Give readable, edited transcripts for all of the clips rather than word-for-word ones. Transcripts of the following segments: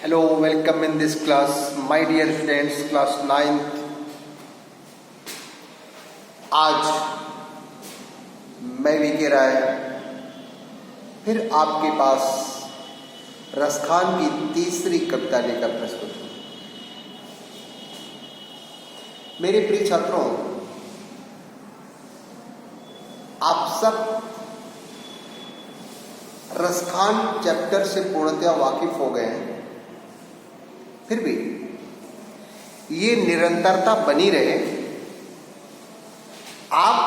Hello, welcome in this class, my dear friends, class 9th. आज मैं VK राय फिर आपके पास रसखान की तीसरी कविता लेकर प्रस्तुत हूं। मेरे प्रिय छात्रों, आप सब रसखान चैप्टर से पूर्णतया वाकिफ हो गए हैं। फिर भी ये निरंतरता बनी रहे, आप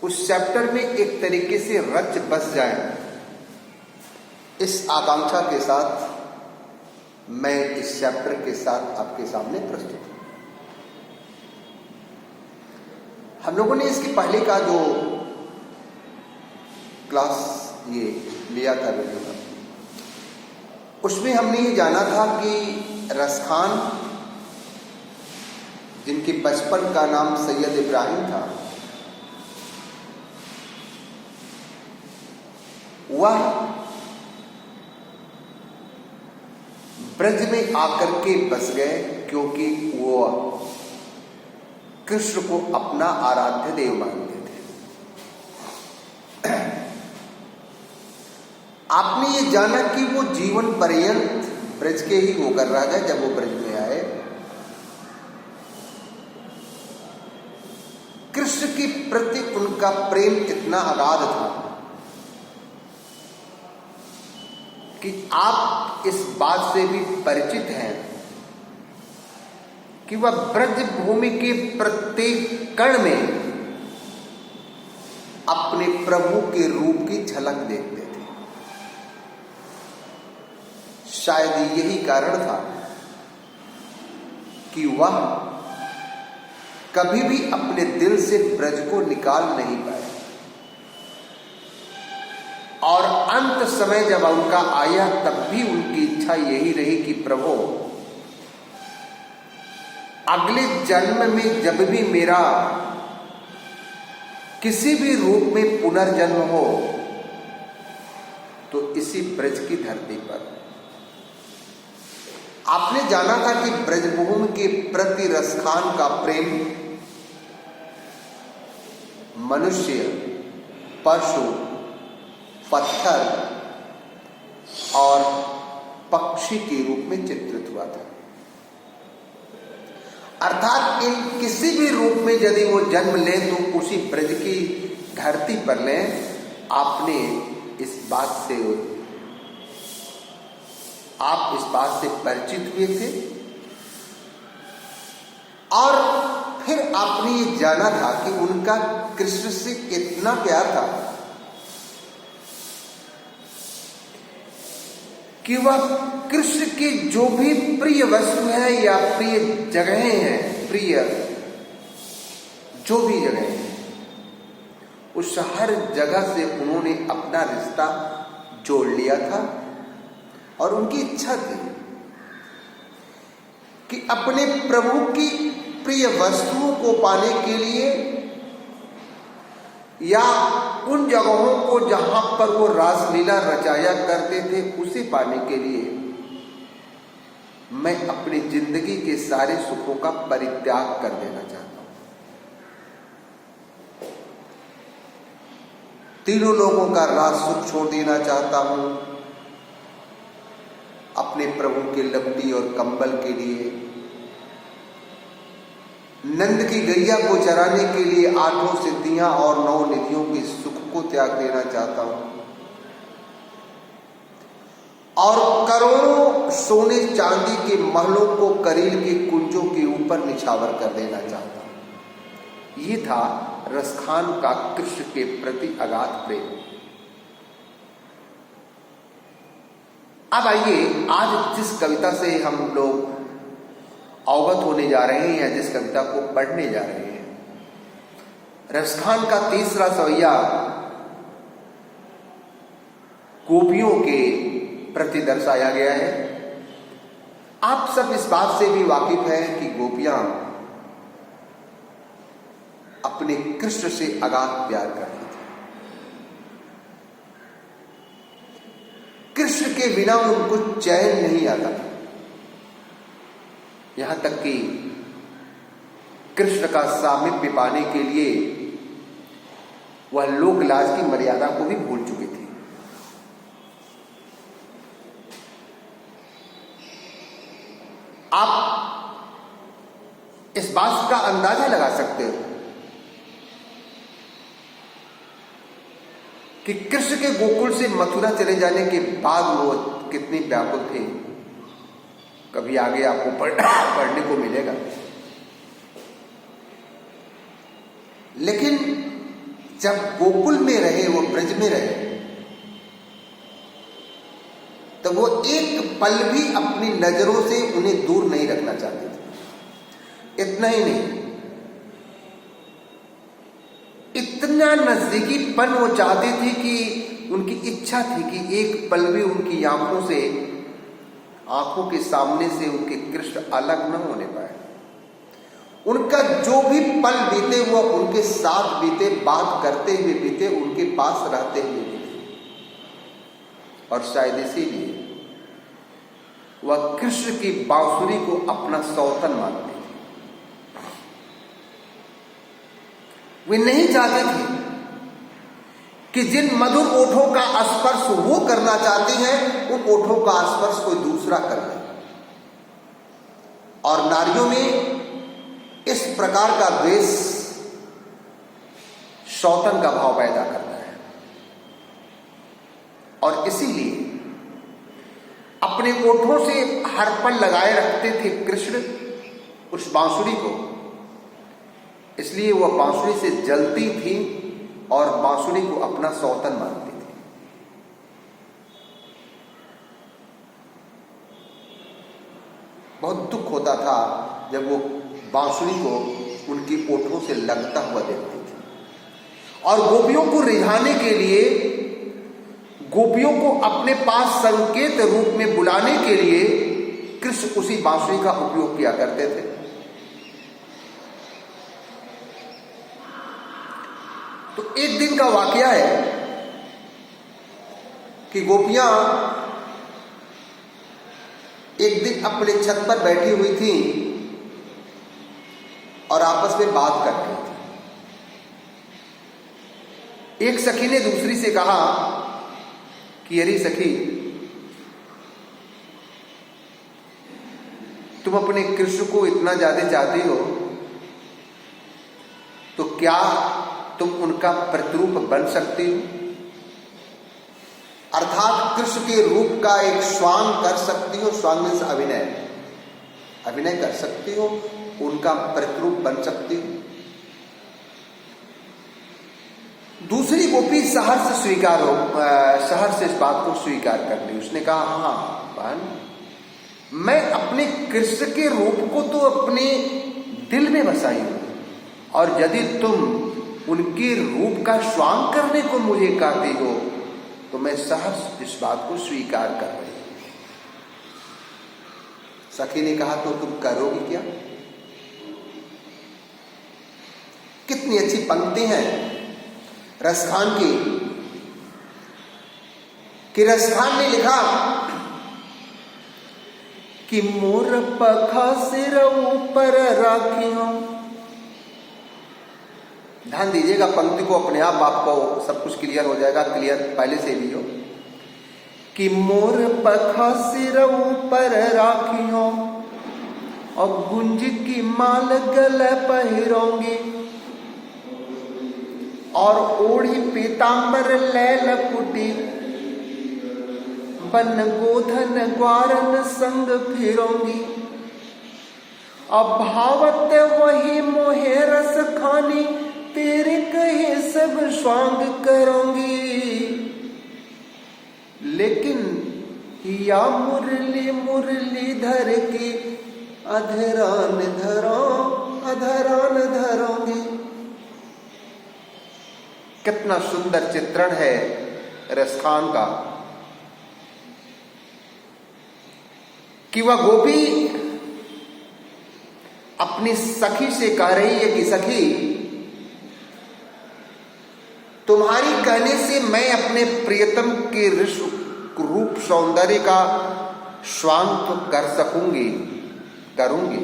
उस चैप्टर में एक तरीके से रच बस जाएं, इस आकांक्षा के साथ मैं इस चैप्टर के साथ आपके सामने प्रस्तुत हूं। हम लोगों ने इसके पहले का जो क्लास ये लिया था वीडियो का, उसमें हमने ये जाना था कि रसखान, जिनके बचपन का नाम सैयद इब्राहिम था, वह ब्रज में आकर के बस गए क्योंकि वो कृष्ण को अपना आराध्य देव मानते थे। आपने ये जाना कि वो जीवन पर्यंत ब्रज के ही होकर रह गए। जब वो ब्रज में आए, कृष्ण के प्रति उनका प्रेम इतना अगाध था कि आप इस बात से भी परिचित हैं कि वह ब्रज भूमि के प्रत्येक कण में अपने प्रभु के रूप की झलक देखते थे। शायद यही कारण था कि वह कभी भी अपने दिल से ब्रज को निकाल नहीं पाए, और अंत समय जब उनका आया तब भी उनकी इच्छा यही रही कि प्रभु, अगले जन्म में जब भी मेरा किसी भी रूप में पुनर्जन्म हो तो इसी ब्रज की धरती पर। आपने जाना था कि ब्रजभूमि के प्रति रसखान का प्रेम मनुष्य, पशु, पत्थर और पक्षी के रूप में चित्रित हुआ था। अर्थात इन किसी भी रूप में यदि वो जन्म लें तो उसी ब्रज की धरती पर लें। आप इस बात से परिचित हुए थे, और फिर आपने ये जाना था कि उनका कृष्ण से कितना प्यार था कि वह कृष्ण की जो भी प्रिय वस्तु है या प्रिय जगहें हैं, प्रिय जो भी जगह है, उस हर जगह से उन्होंने अपना रिश्ता जोड़ लिया था। और उनकी इच्छा थी कि अपने प्रभु की प्रिय वस्तुओं को पाने के लिए, या उन जगहों को जहां पर वो रासलीला रचाया करते थे, उसे पाने के लिए मैं अपनी जिंदगी के सारे सुखों का परित्याग कर देना चाहता हूं। तीनों लोगों का रास सुख छोड़ देना चाहता हूं अपने प्रभु के लपटी और कंबल के लिए। नंद की गैया को चराने के लिए 8 सिद्धियां और 9 निधियों के सुख को त्याग देना चाहता हूं, और करोड़ों सोने चांदी के महलों को करील के कुंजों के ऊपर निछावर कर देना चाहता हूं। ये था रसखान का कृष्ण के प्रति अगाध प्रेम। अब आइए, आज जिस कविता से हम लोग अवगत होने जा रहे हैं या जिस कविता को पढ़ने जा रहे हैं, रसखान का तीसरा सवैया गोपियों के प्रति दर्शाया गया है। आप सब इस बात से भी वाकिफ हैं कि गोपियां अपने कृष्ण से अगाध प्यार करती थी। कृष्ण के बिना उनको चैन नहीं आता था। यहां तक कि कृष्ण का सामीप्य पाने के लिए वह लोक लाज की मर्यादा को भी भूल चुके थे। आप इस बात का अंदाजा लगा सकते हो कि कृष्ण के गोकुल से मथुरा चले जाने के बाद वो कितने व्याकुल थे। कभी आगे आपको पढ़ने को मिलेगा। लेकिन जब गोकुल में रहे, वो ब्रज में रहे, तो वो एक पल भी अपनी नजरों से उन्हें दूर नहीं रखना चाहते थे। इतना ही नहीं, इतना नजदीकीपन वो चाहते थे कि उनकी इच्छा थी कि एक पल भी उनकी आंखों के सामने से उनके कृष्ण अलग न होने पाए। उनका जो भी पल बीते वो उनके साथ बीते, बात करते हुए बीते, उनके पास रहते हुए बीते। और शायद इसीलिए वह कृष्ण की बांसुरी को अपना सौतन मानते थे। वे नहीं चाहते थे कि जिन मधुर ओठों का स्पर्श वो करना चाहते हैं, उन ओठों का स्पर्श कोई दूसरा कर ले। और नारियों में इस प्रकार का द्वेष सौतन का भाव पैदा करता है। और इसीलिए अपने ओठों से हर पल लगाए रखते थे कृष्ण उस बांसुरी को। इसलिए वह बांसुरी से जलती थी और बांसुरी को अपना सौतन मानती थी। बहुत दुख होता था जब वो बांसुरी को उनकी ओठों से लगता हुआ देखती थी। और गोपियों को रिझाने के लिए, गोपियों को अपने पास संकेत रूप में बुलाने के लिए कृष्ण उसी बांसुरी का उपयोग किया करते थे। तो एक दिन का वाकया है कि गोपियां एक दिन अपने छत पर बैठी हुई थी और आपस में बात कर रही थी। एक सखी ने दूसरी से कहा कि अरे सखी, तुम अपने कृष्ण को इतना ज्यादा चाहती हो, तो क्या तुम उनका प्रतिरूप बन सकती हो? अर्थात कृष्ण के रूप का एक स्वांग कर सकती हो। स्वांग मीन्स अभिनय कर सकती हो, उनका प्रतिरूप बन सकती हो। दूसरी गोपी सहर्ष इस बात को स्वीकार कर ली। उसने कहा, हाँ बहन, मैं अपने कृष्ण के रूप को तो अपने दिल में बसाई हूं, और यदि तुम उनके रूप का स्वांग करने को मुझे कहती हो तो मैं सहर्ष इस बात को स्वीकार कर रही हूं। सखी ने कहा, तो तुम करोगी क्या? कितनी अच्छी पंक्ति हैं रसखान की, कि रसखान ने लिखा कि मोर पखा सिर ऊपर राखियो। ध्यान दीजिएगा पंक्ति को, अपने आप आपको सब कुछ क्लियर हो जाएगा, क्लियर पहले से भी हो। कि मोर पखा सिर ऊपर राखियो और गुंज की माल गले पहिरोंगी, और ओढ़ी पीतांबर लैल कुटी, बन गोधन ग्वारन संग फिरोंगी। अब भावत वही मोहे रस खानी, तेरे कहे सब स्वांग करूंगी। लेकिन या मुरली मुरलीधर की अधरान धरोंगी। कितना सुंदर चित्रण है रसखान का, कि वह गोपी अपनी सखी से कह रही है कि सखी, तुम्हारी कहने से मैं अपने प्रियतम के रूप सौंदर्य का स्वांग तो करूंगी,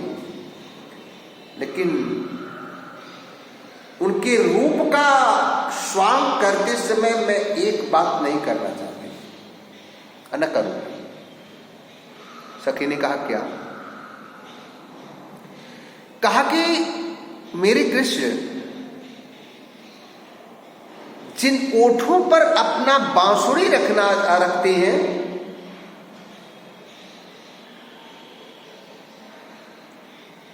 लेकिन उनके रूप का स्वांग करते समय मैं एक बात नहीं करना चाहती, न करूंगी। सखी ने कहा क्या? कहा कि मेरे कृष्ण जिन ओठों पर अपना बांसुरी रखते हैं,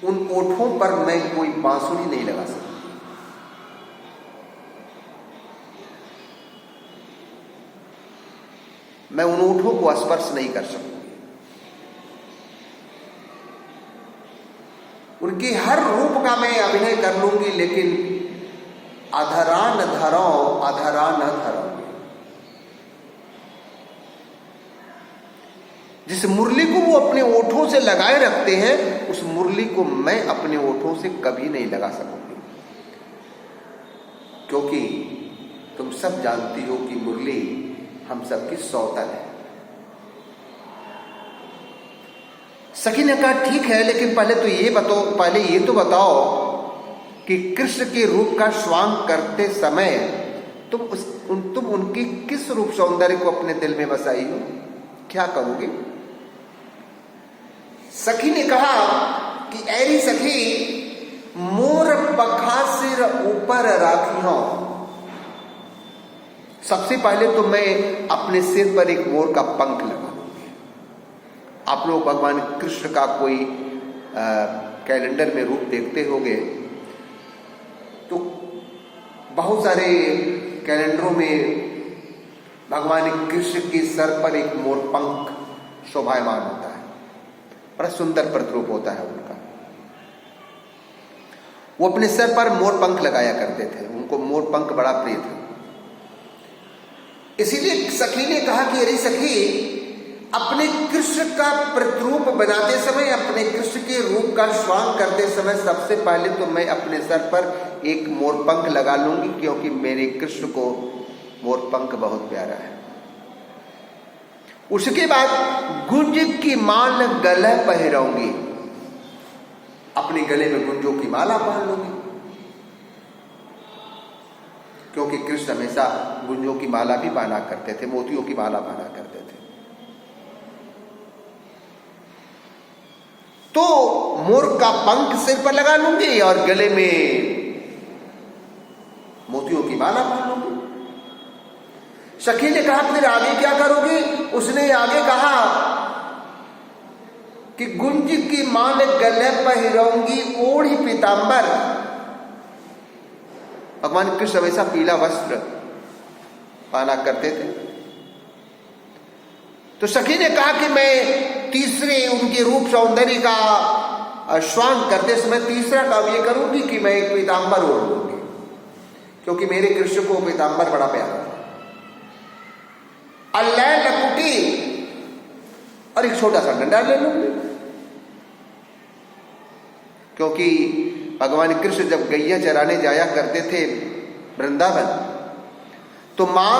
उन ओठों पर मैं कोई बांसुरी नहीं लगा सकता। मैं उन ओठों को स्पर्श नहीं कर सकूंगी। उनके हर रूप का मैं अभिनय कर लूंगी, लेकिन अधरा न धराऊंगी। जिस मुरली को वो अपने ओठों से लगाए रखते हैं, उस मुरली को मैं अपने ओठों से कभी नहीं लगा सकूंगी, क्योंकि तुम सब जानती हो कि मुरली हम सबकी सौतन है। सखी ने कहा ठीक है, लेकिन पहले ये तो बताओ कि कृष्ण के रूप का स्वांग करते समय तुम उनकी किस रूप सौंदर्य को अपने दिल में बसाई हो? क्या करोगे? सखी ने कहा कि ऐरी सखी, मोर पखा सिर ऊपर राखी हूं। सबसे पहले तो मैं अपने सिर पर एक मोर का पंख लगा लूंगी। आप लोग भगवान कृष्ण का कोई कैलेंडर में रूप देखते होंगे, तो बहुत सारे कैलेंडरों में भगवान कृष्ण के सर पर एक मोर पंख शोभायमान होता है। बड़ा सुंदर प्रतिरूप होता है उनका। वो अपने सर पर मोर पंख लगाया करते थे, उनको मोर पंख बड़ा प्रिय था। इसीलिए सखी ने कहा कि अरे सखी, अपने कृष्ण का प्रतिरूप बनाते समय, अपने कृष्ण के रूप का स्वांग करते समय सबसे पहले तो मैं अपने सर पर एक मोरपंख लगा लूंगी, क्योंकि मेरे कृष्ण को मोरपंख बहुत प्यारा है। उसके बाद गुंज की माल गले पहराऊंगी, अपने गले में गुंजों की माला पहन लूंगी, क्योंकि कृष्ण हमेशा गुंजों की माला भी पहना करते थे, मोतियों की माला पहना करते थे। तो मोर का पंख सिर पर लगा लूंगी और गले में मोतियों की माला पहन लूंगी। सखी ने कहा फिर आगे क्या करोगी? उसने आगे कहा कि गुंज की माल गले पहिराऊंगी, ओढ़ी पीतांबर। भगवान कृष्ण हमेशा पीला वस्त्र पहना करते थे। तो सखी ने कहा कि मैं तीसरे उनके रूप सौंदर्य का स्वांग करते समय तीसरा काम ये करूंगी कि मैं एक पीतांबर ओढ़ लूंगी, क्योंकि मेरे कृष्ण को पीतांबर बड़ा प्यारा था। अल्लैल लकुटी और एक छोटा सा डंडा ले लूंगी, क्योंकि भगवान कृष्ण जब गैया चराने जाया करते थे वृंदावन, तो मां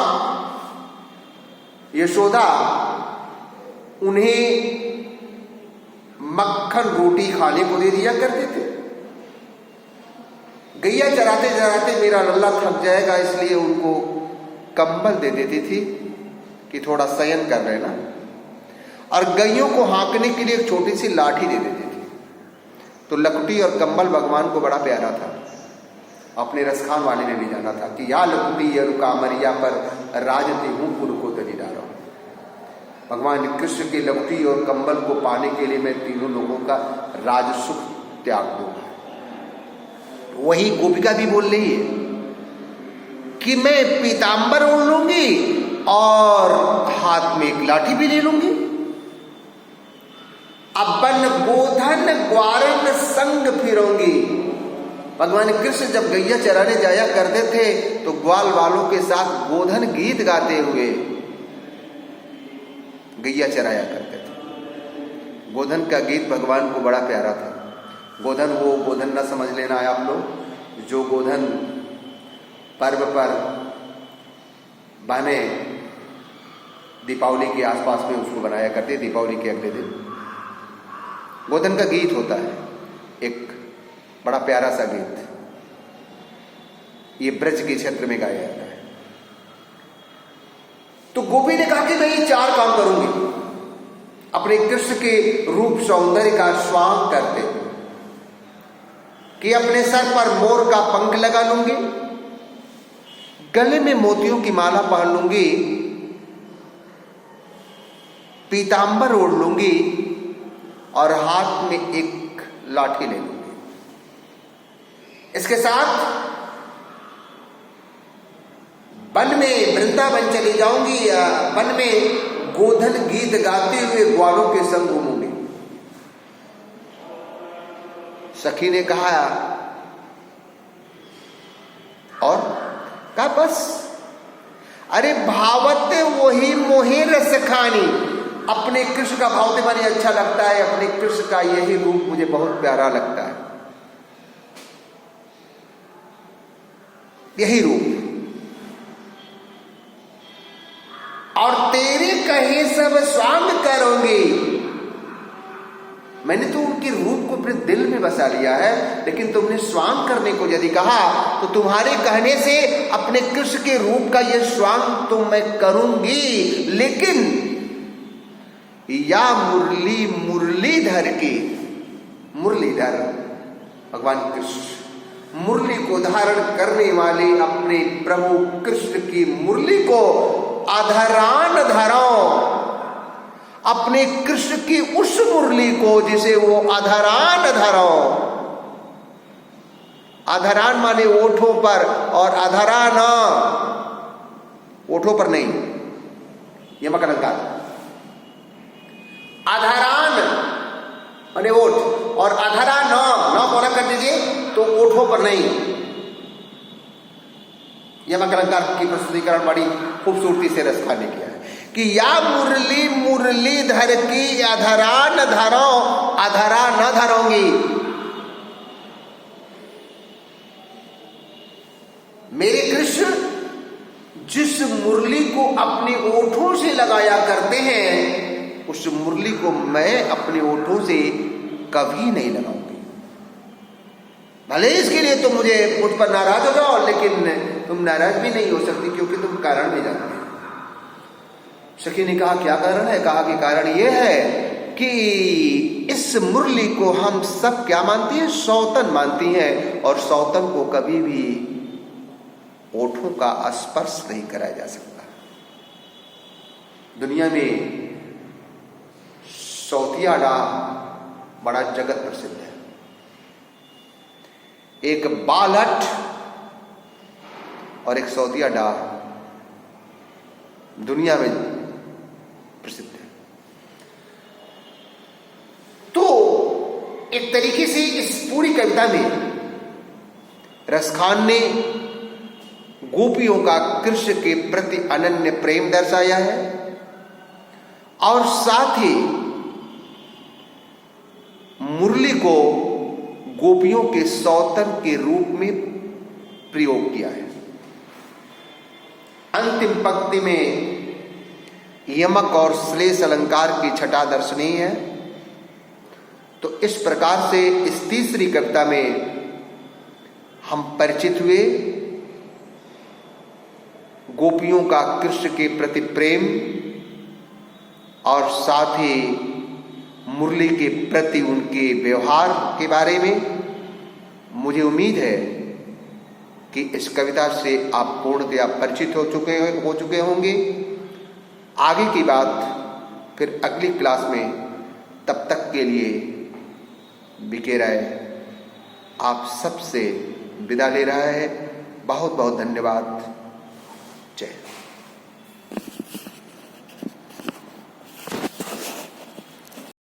यशोदा उन्हें मक्खन रोटी खाने को दे दिया करते थे। गैया चराते चराते मेरा लल्ला थक जाएगा, इसलिए उनको कंबल दे देती थी कि थोड़ा शयन कर लेना, और गैयों को हाँकने के लिए एक छोटी सी लाठी दे देती थी। तो लकुटी और कंबल भगवान को बड़ा प्यारा था। अपने रसखान वाले ने भी जाना था कि या लकुटी या कामरिया पर राजती हूं पुर को तरी डालो। भगवान कृष्ण के लकुटी और कंबल को पाने के लिए मैं तीनों लोगों का राजसुख त्याग दूंगा। वही गोपिका भी बोल रही है कि मैं पीतांबर ओढ़ लूंगी और हाथ में एक लाठी भी ले लूंगी। अपन गोधन ग्वारन संग फिरूंगी। भगवान कृष्ण जब गैया चराने जाया करते थे तो ग्वाल वालों के साथ गोधन गीत गाते हुए गैया चराया करते थे। गोधन का गीत भगवान को बड़ा प्यारा था। गोधन वो गोधन न समझ लेना है आप लोग, जो गोधन पर्व पर बने दीपावली के आसपास में उसको बनाया करते, दीपावली के अगले दिन। गोधन का गीत होता है, एक बड़ा प्यारा सा गीत, ये ब्रज के क्षेत्र में गाया जाता है। तो गोपी ने कहा कि मैं ये 4 काम करूंगी अपने कृष्ण के रूप सौंदर्य का स्वांग करते, कि अपने सर पर मोर का पंख लगा लूंगी, गले में मोतियों की माला पहन लूंगी, पीतांबर ओढ़ लूंगी और हाथ में एक लाठी ले लूंगी। इसके साथ वन में वृंदावन चली जाऊंगी, या वन में गोधन गीत गाते हुए ग्वालों के संग घूमूंगी। सखी ने कहा और कहा बस, अरे भावते वही मोहे रस खानी, अपने कृष्ण का भावते मानी अच्छा लगता है, अपने कृष्ण का यही रूप मुझे बहुत प्यारा लगता है, यही रूप। और तेरे कहे सब स्वांग करोगे, मैंने तो उनके रूप को अपने दिल में बसा लिया है, लेकिन तुमने स्वांग करने को यदि कहा तो तुम्हारे कहने से अपने कृष्ण के रूप का यह स्वांग तो मैं करूंगी, लेकिन या मुरली मुरलीधर की, मुरलीधर भगवान कृष्ण, मुरली को धारण करने वाले अपने प्रभु कृष्ण की मुरली को अधरान धरो, अपने कृष्ण की उस मुरली को जिसे वो अधरान धरो। अधरान माने ओठों पर, और अधरान ओठों पर नहीं, यह मकर अलंकार। अधरान माने ओठ, और अधरा न बोला कर दीजिए तो ओठों पर नहीं। यह मकर अलंकार की प्रस्तुतिकरण बड़ी खूबसूरती से रस खाने किया है कि या मुरली मुरलीधर की अधरा न धरो, अधरा न धरोगी। मेरे कृष्ण जिस मुरली को अपने ओठों से लगाया करते हैं, उस मुरली को मैं अपने ओठों से कभी नहीं लगाऊंगी। भले इसके लिए तुम मुझ पर नाराज हो जाओ, लेकिन तुम नाराज भी नहीं हो सकती, क्योंकि तुम कारण नहीं जानते। सखी ने कहा क्या कारण है? कहा कि कारण यह है कि इस मुरली को हम सब क्या मानती हैं? सौतन मानती हैं, और सौतन को कभी भी ओठों का स्पर्श नहीं कराया जा सकता। दुनिया में सौतिया डाह बड़ा जगत प्रसिद्ध है। एक बालहट और एक सौतिया डाह दुनिया में प्रसिद्ध है। तो एक तरीके से इस पूरी कविता में रसखान ने गोपियों का कृष्ण के प्रति अनन्य प्रेम दर्शाया है, और साथ ही मुरली को गोपियों के सौतन के रूप में प्रयोग किया है। अंतिम पंक्ति में यमक और श्लेष अलंकार की छटा दर्शनीय है। तो इस प्रकार से इस तीसरी कविता में हम परिचित हुए गोपियों का कृष्ण के प्रति प्रेम, और साथ ही मुरली के प्रति उनके व्यवहार के बारे में। मुझे उम्मीद है कि इस कविता से आप पूर्णतया परिचित हो चुके होंगे। आगे की बात फिर अगली क्लास में, तब तक के लिए बीके राय आप सबसे विदा ले रहा है। बहुत बहुत धन्यवाद।